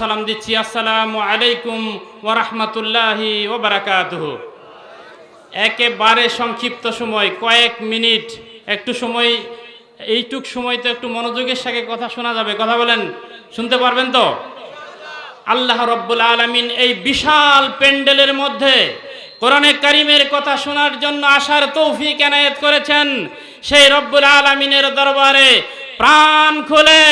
সালাম দিচ্ছি, আসসালামু আলাইকুম ওয়া রাহমাতুল্লাহি ওয়া বারাকাতুহু। একেবারে সংক্ষিপ্ত সময়, কয়েক মিনিট, একটু সময়, এইটুক সময় তো একটু মনোযোগের সাথে কথা শোনা যাবে। কথা বলেন, শুনতে পারবেন তো? আল্লাহ রব্বুল আলামিন এই বিশাল প্যান্ডেলের মধ্যে কোরআনে কারিমের কথা শোনার জন্য আসার তৌফিক এনায়েত করেছেন। সেই রব্বুল আলামিনের দরবারে প্রাণ খুলে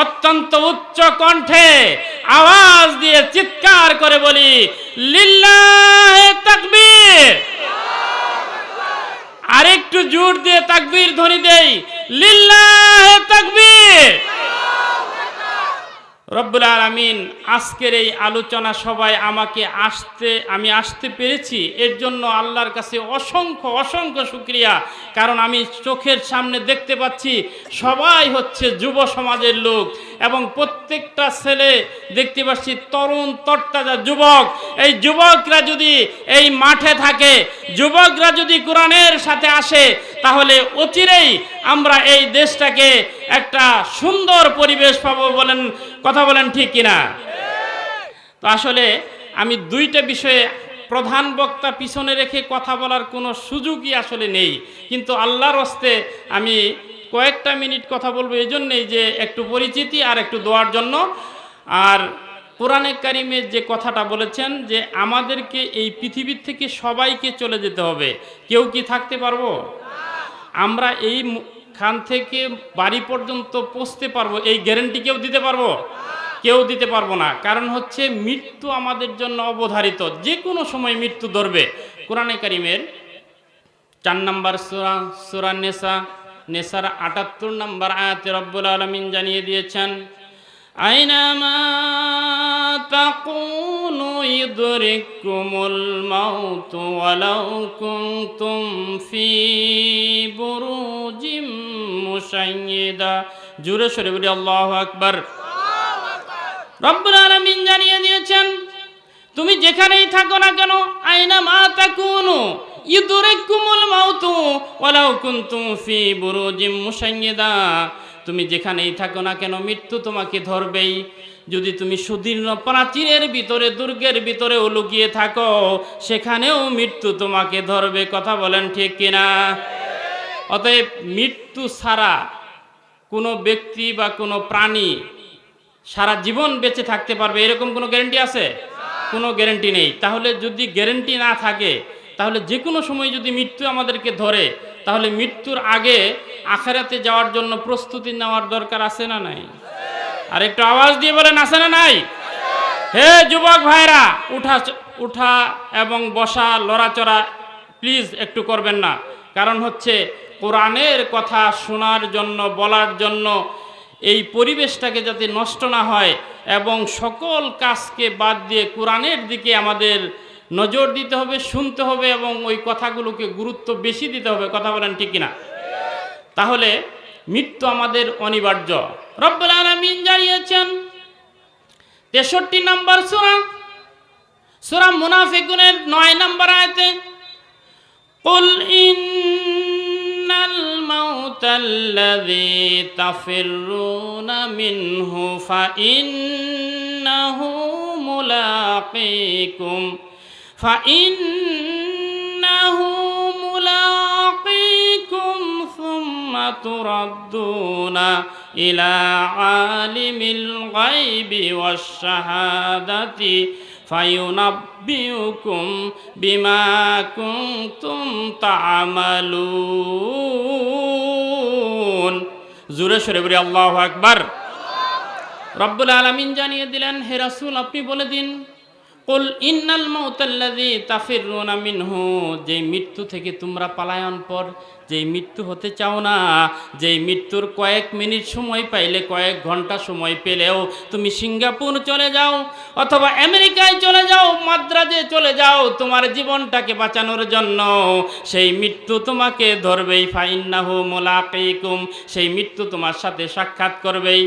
অত্যন্ত উচ্চ কণ্ঠে আওয়াজ দিয়ে চিৎকার করে বলি, লিল্লাহে তাকবীর। আরেকটু জোর দিয়ে তাকবীর ধ্বনি দেই, লিল্লাহে তাকবীর। রব্বুল আলামিন আজকের এই আলোচনা সবাই আমি আসতে পেরেছি, এর জন্য আল্লাহর কাছে অসংখ্য অসংখ্য শুকরিয়া। কারণ আমি চোখের সামনে দেখতে পাচ্ছি সবাই হচ্ছে যুব সমাজের লোক, এবং প্রত্যেকটা ছেলে দেখতে পাচ্ছি তরুণ তরতাজা যুবক। এই যুবকরা যদি এই মাঠে থাকে, যুবকরা যদি কোরআনের সাথে আসে, তাহলে অচিরেই আমরা এই দেশটাকে একটা সুন্দর পরিবেশ পাবো। কথা বলেন ঠিক কিনা? তো আসলে আমি দুইটা বিষয়ে প্রধান বক্তা পিছনে রেখে কথা বলার কোনো সুযোগই আসলে নেই, কিন্তু আল্লাহর হস্তে আমি কয়েকটা মিনিট কথা বলবো এই জন্যেই যে একটু পরিচিতি আর একটু দোয়ার জন্য। আর কোরআনে কারিমে যে কথাটা বলেছেন যে আমাদেরকে এই পৃথিবীর থেকে সবাইকে চলে যেতে হবে, কেউ কি থাকতে পারবো? আমরা এই খান থেকে বাড়ি পর্যন্ত পৌঁছতে পারবো এই গ্যারান্টি কেউ দিতে পারবো? কেউ দিতে পারবো না। কারণ হচ্ছে মৃত্যু আমাদের জন্য অবধারিত, যে কোনো সময় মৃত্যু ধরবে। কোরআনে কারিমের 4 নম্বর সূরা, সূরা নেসার 78 নম্বর আয়াতে রব্বুল আলামিন জানিয়ে দিয়েছেন, আইনামা তাকুনু ইউদরিকুমুল মাউত ওয়ালাউ কুনতুম ফি বুরুজিম মুশাইয়্যিদা। জোরে সরে বলি আল্লাহু আকবার। রব্বুল আলামিন জানিয়ে দিয়েছেন, তুমি যেখানেই থাকো না কেন, আইনামা তাকুনু ইউদরিকুমুল মাউত ওয়ালাউ কুনতুম ফি বুরুজিম মুশাইয়্যিদা। তুমি যেখানেই থাকো না কেন মৃত্যু তোমাকে ধরবেই। যদি তুমি সুদীর্ণ প্রাচীরের ভিতরে, দুর্গের ভিতরে লুকিয়ে থাকো, সেখানেও মৃত্যু তোমাকে ধরবে। কথা বলেন ঠিক কিনা? অতএব মৃত্যু ছাড়া কোনো ব্যক্তি বা কোনো প্রাণী সারা জীবন বেঁচে থাকতে পারবে এরকম কোনো গ্যারান্টি আছে? কোনো গ্যারান্টি নেই। তাহলে যদি গ্যারান্টি না থাকে, তাহলে যে কোনো সময় যদি মৃত্যু আমাদেরকে ধরে, তাহলে মৃত্যুর আগে আখিরাতে যাওয়ার জন্য প্রস্তুতি নেওয়ার দরকার আছে না নাই? আর একটু আওয়াজ দিয়ে বলেন, আছে না নাই? হে যুবক ভাইরা, উঠা এবং বসা, লড়াচড়া প্লিজ একটু করবেন না। কারণ হচ্ছে কোরআনের কথা শোনার জন্য, বলার জন্য এই পরিবেশটাকে যাতে নষ্ট না হয়, এবং সকল কাজকে বাদ দিয়ে কোরআনের দিকে আমাদের নজর দিতে হবে, শুনতে হবে, এবং ওই কথাগুলোকে গুরুত্ব বেশি দিতে হবে। কথা বলেন ঠিক কিনা? তাহলে মৃত্যু আমাদের অনিবার্য। রব্বুল আলামিন জানিয়েছেন 63 নম্বর সূরা মুনাফিকুনের 9 নম্বর আয়াতে, কুল ইন্নাল মাউতাল্লাযী তাফিররুনা মিনহু ফাইন্নাহু মুলাকীকুম সুম্মা তুরাদ্দুনা ইলা আলিমিল গায়বি ওয়াশ শাহাদাতি ফায়ুনাব্বিউকুম বিমা কুনতুম তা'মালুন। জোরে সরে বলি আল্লাহু আকবার। রব্বুল আলামিন জানিয়ে দিলেন, হে রাসূল আপনি বলে দিন, কুল ইন্নাল মাউতাল্লাযী তাফিররুনা মিনহু, যেই মৃত্যু থেকে তোমরা পলায়ন পর, যেই মৃত্যু হতে চাও না, যেই মৃত্যুর কয়েক মিনিট সময় পাইলে, কয়েক ঘন্টা সময় পেলেও তুমি সিঙ্গাপুর চলে যাও, অথবা আমেরিকায় চলে যাও, মাদ্রাজে চলে যাও তোমার জীবনটাকে বাঁচানোর জন্য, সেই মৃত্যু তোমাকে ধরবেই। ফাইন্নাহু মুলাকীকুম, সেই মৃত্যু তোমার সাথে সাক্ষাৎ করবেই।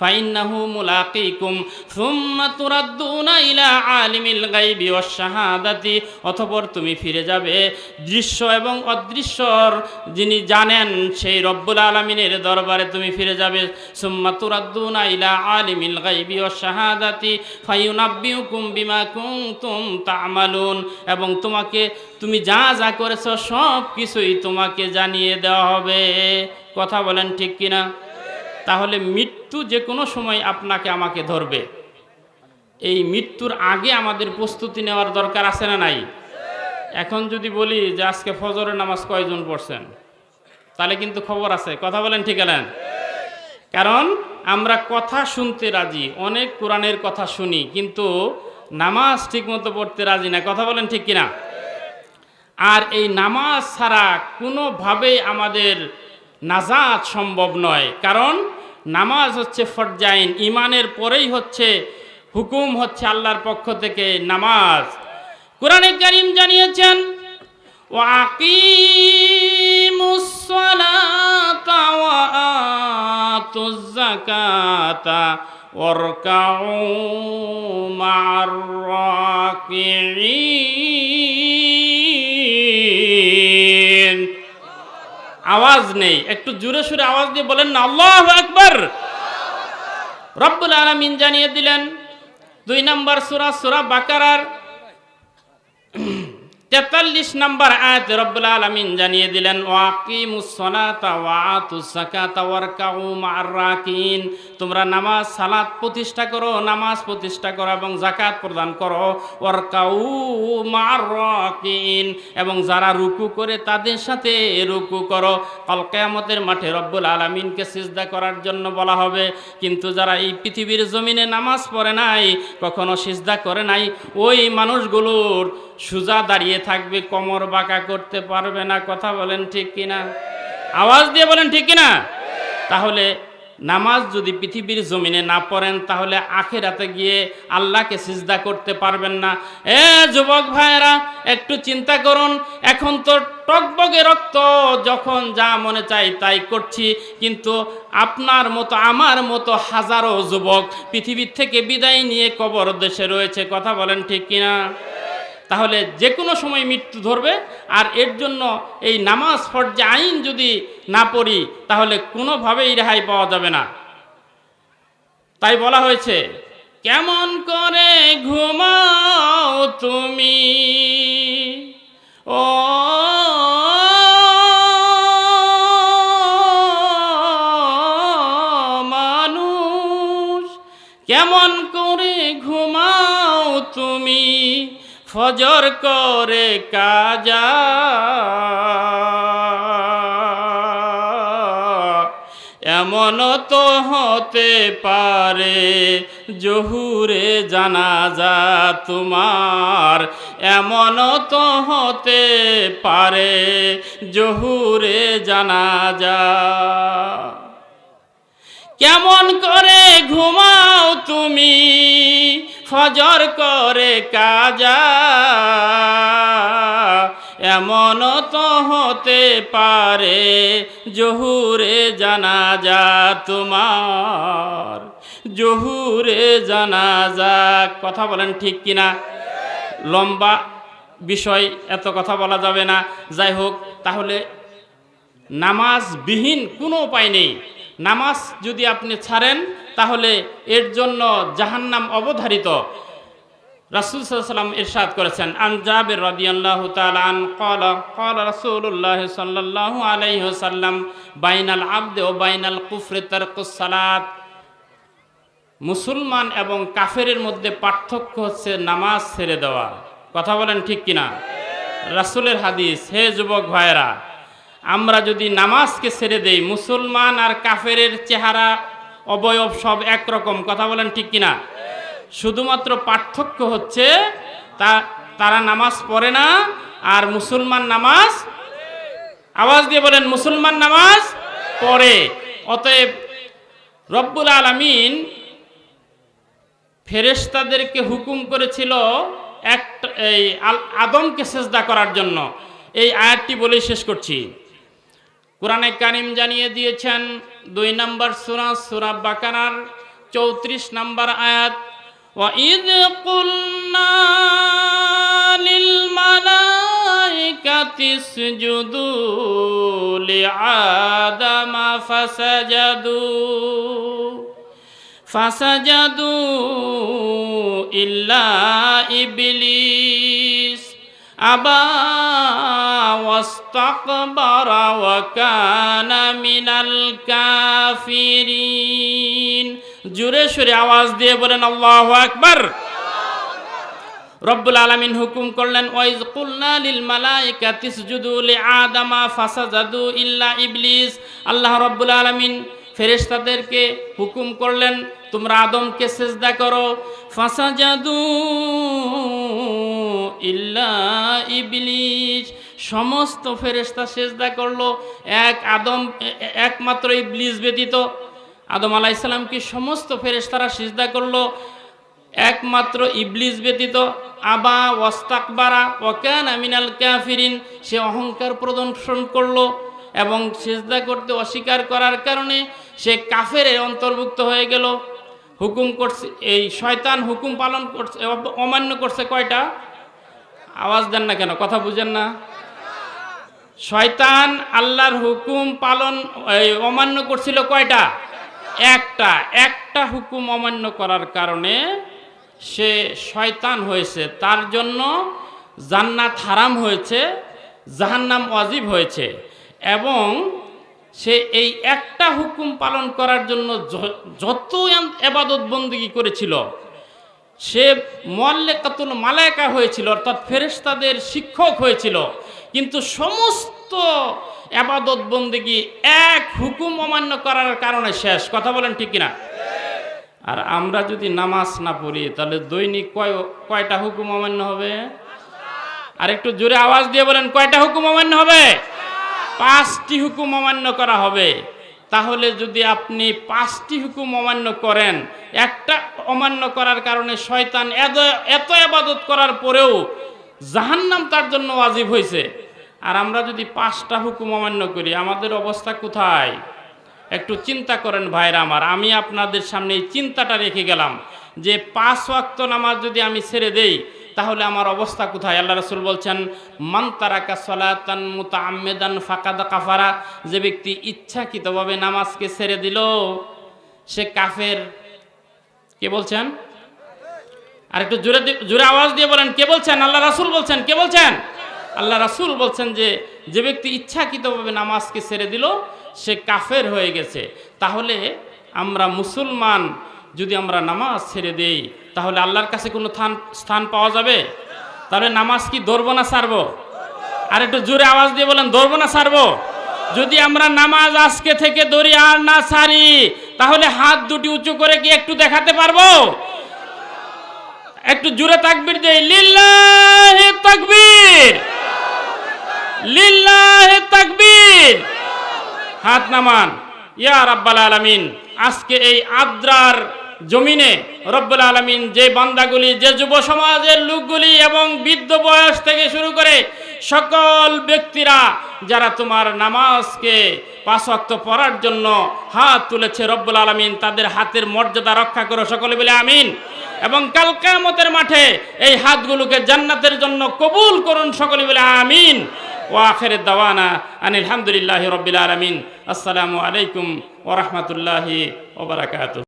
ফাইন্নাহু মুলাকিকুম সুম্মা তুরাদ্দুনা ইলা আলিমিল গায়বি ওয়াশ শাহাদাতি, অতঃপর তুমি ফিরে যাবে দৃশ্য এবং অদৃশ্যর যিনি জানেন সেই রব্বুল আলামিনের দরবারে তুমি ফিরে যাবে। সুম্মা তুরাদ্দুনা ইলা আলিমিল গায়বি ওয়াশ শাহাদাতি ফায়ুনাব্বিউকুম বিমা কুনতুম তা'মালুন, এবং তুমি যা যা করেছো সব কিছুই তোমাকে জানিয়ে দেওয়া হবে। কথা বলেন ঠিক কিনা? তাহলে মৃত্যু যে কোনো সময় আপনাকে আমাকে ধরবে। এই মৃত্যুর আগে আমাদের প্রস্তুতি নেওয়ার দরকার আছে না নাই? এখন যদি বলি যে আজকে ফজরের নামাজ কয়জন পড়ছেন, তাহলে কিন্তু খবর আছে। কথা বলেন ঠিক না? কারণ আমরা কথা শুনতে রাজি, অনেক কোরআনের কথা শুনি, কিন্তু নামাজ ঠিকমতো পড়তে রাজি না। কথা বলেন ঠিক কিনা? আর এই নামাজ ছাড়া কোনোভাবেই আমাদের নাজাত সম্ভব নয়। কারণ নামাজ হচ্ছে ফরজাইন, ইমানের পরেই হচ্ছে হুকুম হচ্ছে আল্লাহর পক্ষ থেকে নামাজ। কোরআনে কারীম জানিয়েছেন ওয়াকিমুস সালাতা ওয়া আতুজ যাকাতা ওয়ারকাউ মা'আর রাকিঈন। আওয়াজ নেই, একটু জোরে সুরে আওয়াজ দিয়ে বলেন না আল্লাহু আকবার। রব্বুল আলামিন জানিয়ে দিলেন 2 নম্বর সূরা বাকারার 43 নম্বর আয়াতে রব্বুল আলামিন জানিয়ে দিলেন ওয়াকিমুস সালাতা ওয়া আতুজ যাকাতা ওয়ারকাউ মা'আর রাকিন, তোমরা নামাজ সালাত প্রতিষ্ঠা করো, নামাজ প্রতিষ্ঠা করো এবং যাকাত প্রদান করো। ওয়ারকাউ মা'আর রাকিন, এবং যারা রুকু করে তাদের সাথে রুকু করো। কাল কিয়ামতের মাঠে রব্বুল আলামিনকে সিজদা করার জন্য বলা হবে, কিন্তু যারা এই পৃথিবীর জমিনে নামাজ পড়ে নাই, কখনো সিজদা করে নাই, ওই মানুষগুলোর সোজা দাঁড়িয়ে থাকবে, কোমর বাঁকা করতে পারবে না। কথা বলেন ঠিক কিনা? আওয়াজ দিয়ে বলেন ঠিক কিনা? তাহলে নামাজ যদি পৃথিবীর জমিনে না পড়েন, তাহলে আখিরাতে গিয়ে আল্লাহকে সিজদা করতে পারবেন না। যুবক ভাইয়েরা, একটু চিন্তা করুন। এখন তো টকবগে রক্ত, যখন যা মনে চাই তাই করছি, কিন্তু আপনার মতো আমার মতো হাজারো যুবক পৃথিবীর থেকে বিদায় নিয়ে কবর দেশে রয়েছে। কথা বলেন ঠিক কিনা? তাহলে যে কোনো সময় মৃত্যু ধরবে, আর এর জন্য এই নামাজ ফরজে আইন যদি না পড়ি, তাহলে কোনোভাবেই রেহাই পাওয়া যাবে না। তাই বলা হয়েছে, কেমন করে ঘুমাও তুমি ও মানুষ, কেমন করে ঘুমাও তুমি ফজর করে কাজা, এমন তো হতে পারে জহুরে জানাজা তোমার, এমন তো হতে পারে জহুরে জানাজা। কেমন করে ঘুমাও তুমি ফজর করে কাজা, এমন তো হতে পারে জহুরে জানাজা তোমার, জহুরে জানাজা। কথা বলেন ঠিক কিনা? লম্বা বিষয়, এত কথা বলা যাবে না। যাই হোক, তাহলে নামাজবিহীন কোনো উপায় নেই। নামাজ যদি আপনি ছাড়েন, তাহলে এর জন্য জাহান্নাম অবধারিত। রাসূল সাল্লাল্লাহু আলাইহি ওয়াসাল্লাম ইরশাদ করেছেন, আন জাবির রাদিয়াল্লাহু তাআলা আন ক্বালা ক্বালা রাসূলুল্লাহ সাল্লাল্লাহু আলাইহি ওয়াসাল্লাম বাইনাল আবদি ওয়া বাইনাল কুফরি তারকুস সালাত। মুসলমান এবং কাফেরের মধ্যে পার্থক্য হচ্ছে নামাজ ছেড়ে দেওয়া। কথা বলেন ঠিক কিনা? রাসূলের হাদিস। হে যুবক ভাইয়েরা, আমরা যদি নামাজকে ছেড়ে দেই, মুসলমান আর কাফেরের চেহারা অবয়ব সব একরকম। কথা বলেন ঠিক কিনা? শুধুমাত্র পার্থক্য হচ্ছে তারা নামাজ পড়ে না, আর মুসলমান নামাজ, আওয়াজ দিয়ে বলেন, মুসলমান নামাজ পড়ে। অতএব রব্বুল আলামিন ফেরেশতাদেরকে হুকুম করেছিল এই আদমকে সিজদা করার জন্য। এই আয়াতটি বলেই শেষ করছি। কোরআনে কারীম জানিয়ে দিয়েছেন 2 নম্বর সূরা বাকারার 34 নম্বর আয়াত, وَإِذْ قُلْنَا لِلْمَلَائِكَةِ اسْجُدُوا لِآدَمَ فسجدوا إلا إبليس أبى واستكبر وكان من الكافرين। জোরে সোরে আওয়াজ দিয়ে বলেন আল্লাহু আকবার। রব্বুল আলামিন হুকুম করলেন, ওয়াইজ কুলনা লিল মালাইকাতি ইসজুদু লিআদামা ফাসাজাদু ইল্লা ইবলিস। আল্লাহ রব্বুল আলামিন ফেরেশতাদেরকে হুকুম করলেন, তোমরা আদমকে সিজদা করো। ফাসাজাদু ইল্লা ইবলিস, সমস্ত ফেরেশতা সিজদা করলো, একমাত্র ইবলিস ব্যতীত। আদম আলাইহিস সালামকে সমস্ত ফেরেশতারা সিজদা করলো, একমাত্র ইবলিস ব্যতীত। আবা ওয়াস্তাকবারা ওয়া কানা মিনাল কাফিরিন, সে অহংকার প্রদর্শন করলো এবং সিজদা করতে অস্বীকার করার কারণে সে কাফেরের অন্তর্ভুক্ত হয়ে গেল। হুকুম করছে, এই শয়তান হুকুম পালন করছে, অমান্য করছে কয়টা? আওয়াজ দেন না কেন, কথা বুঝেন না? শয়তান আল্লাহর হুকুম পালন অমান্য করছিল কয়টা? একটা হুকুম অমান্য করার কারণে সে শয়তান হয়েছে, তার জন্য জান্নাত হারাম হয়েছে, জাহান্নাম ওয়াজিব হয়েছে। এবং সে এই একটা হুকুম পালন করার জন্য যত ইবাদত বন্দেগী করেছিল, সে মুআল্লিকাতুল মালায়েকা হয়েছিল, অর্থাৎ ফেরেশতাদের শিক্ষক হয়েছিল, কিন্তু সমস্ত ইবাদত বন্দেগী এক হুকুম অমান্য করার কারণে শেষ। কথা বলেন ঠিক কিনা? আর আমরা যদি নামাজ না পড়ি তাহলে দৈনিক কয়টা হুকুম অমান্য হবে? আর একটু জোরে আওয়াজ দিয়ে বলেন, কয়টা হুকুম অমান্য হবে? 5টি হুকুম অমান্য করা হবে। তাহলে যদি আপনি 5টি হুকুম অমান্য করেন, একটা অমান্য করার কারণে শয়তান এত ইবাদত করার পরেও জাহান্নাম তার জন্য ওয়াজিব হয়েছে, আর আমরা যদি 5টা হুকুম অমান্য করি, আমাদের অবস্থা কোথায়? একটু চিন্তা করেন ভাইরা আমার। আমি আপনাদের সামনে এই চিন্তাটা রেখে গেলাম যে 5 ওয়াক্ত নামাজ যদি আমি ছেড়ে দেই তাহলে আমার অবস্থা কোথায়? আল্লাহ রাসূল বলছেন, মান তারাকা সালাতান মুতাআম্মিদান ফাকাদ কাফারা, যে ব্যক্তি ইচ্ছাকৃতভাবে নামাজকে ছেড়ে দিল সে কাফের। কে বলছেন? আর একটু জোরে আওয়াজ দিয়ে বলেন, কে বলছেন? আল্লাহ রাসূল বলছেন। কে বলছেন? আল্লাহ রাসূল বলছেন যে ব্যক্তি ইচ্ছাকৃতভাবে নামাজকে ছেড়ে দিল সে কাফের হয়ে গেছে। তাহলে আমরা মুসলমান যদি আমরা নামাজ ছেড়ে দেই তাহলে আল্লাহর কাছে কোনো স্থান পাওয়া যাবে? তাহলে নামাজ কি ধরবো না ছাড়বো? আর একটু জোরে আওয়াজ দিয়ে বলেন, ধরবো না ছাড়বো? যদি আমরা নামাজ আজকে থেকে ধরি আর না ছাড়ি তাহলে হাত দুটি উঁচু করে কি একটু দেখাতে পারবো? একটু জোরে তাকবীর দেই, লিল্লাহি তাকবীর, লিল্লাহি তাকবীর। হাত নামান। ইয়া রাব্বাল আলামিন, আজকে এই আদ্রার জমিনে রব্বুল আলামিন যে বান্দাগুলি, যে যুব সমাজের লোকগুলি এবং বৃদ্ধ বয়স থেকে শুরু করে সকল ব্যক্তিরা যারা তোমার নামাজকে 5 ওয়াক্ত পড়ার জন্য হাত তুলেছে, রব্বুল আলামিন তাদের হাতের মর্যাদা রক্ষা করো, সকলে বলে আমিন। এবং কাল কিয়ামতের মাঠে এই হাতগুলোকে জান্নাতের জন্য কবুল করুন, সকলে বলে আমিন। ওয়া আখিরু দাওয়ানা আনিল হামদুলিল্লাহি রাব্বিল আলামিন। আসসালামু আলাইকুম ওয়া রাহমাতুল্লাহি ওয়া বারাকাতুহু।